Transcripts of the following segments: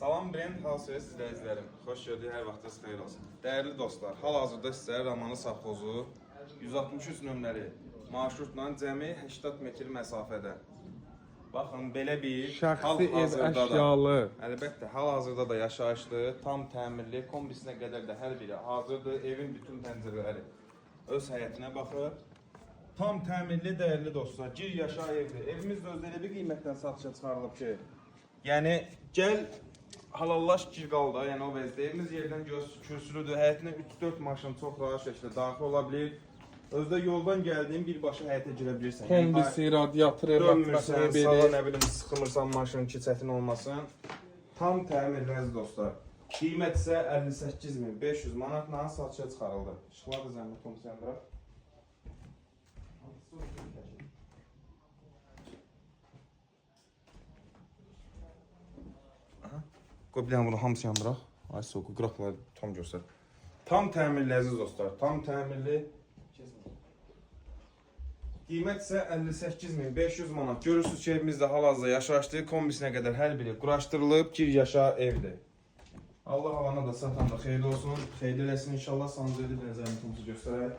Salam Brand House izləyicilərim. Xoş gördük, hər vaxtınız xeyir olsun. Dəyərli dostlar, hal-hazırda sizə Ramanı Savxozu 163 nömrəli marşrutla cəmi 80 metr məsafədə. Baxın, belə bir şəxsi ev əşyalı. Əlbəttə, hal-hazırda da yaşayışlı, tam təmirli, kombisinə qədər də hər biri hazırdır. Evin bütün pəncərələri öz həyətinə baxır. Tam təmirli, dəyərli dostlar, gir yaşa evdir. Evimiz də özdə elə bir qiymətdən satışa çıxarılıb ki, yəni gəl halallaş gir qal da, yəni o vəzdə. Evimiz yerdən kürsülüdür, həyətinə 3-4 maşın çox rahat şəkildə daxil ola bilir. Özdə yoldan gəldiyin birbaşa həyətə girə bilirsən. Kombisi, radiatoru, dönmürsən, sağa nə bilim sıxılmırsan, maşının ki çətin olmasın. Tam təmirli əziz dostlar. Qiymət isə 58.500 manatla satışa çıxarıldı. İşıqlar da zəhmət olmasa yandıraq. Qoy bir dənə bunu hamısı yandıraq. Ay soğuqu, qıraqları tam göstər. Tam təmirli əziz dostlar, tam təmirli. Qiymət isə 58.500 manat. Görürsünüz ki, evimizdə hal-hazırda yaşayışlı, kombisinə qədər hər biri quraşdırılıb, gir yaşa evdir. Allah havana da satan da xeyirli olsun, xeyirli eləsin inşallah. Sanzeli bir nəzərimizimizi göstərək.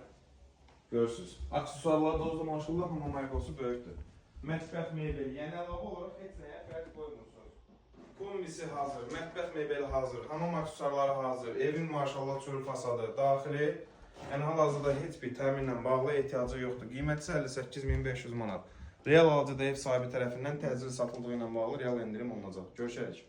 Görürsünüz. Aksesuarlar da uzun maşallah, hamam ayaqqabısı böyükdür. Mətbəx mebeli, yəni əlavə olaraq heç nəyə fərq qoymuyorsunuz. Kombisi hazır, mətbəx mebeli hazır, hamam aksesuarları hazır, evin maşallah çürü fasadı, daxili. Yəni hal-hazırda heç bir təminlə bağlı ehtiyacı yoxdur. Qiyməti 58.500 manat. Real alıcıda ev sahibi tərəfindən təcili satıldığı ilə bağlı real endirim olunacaq. Görüşərik.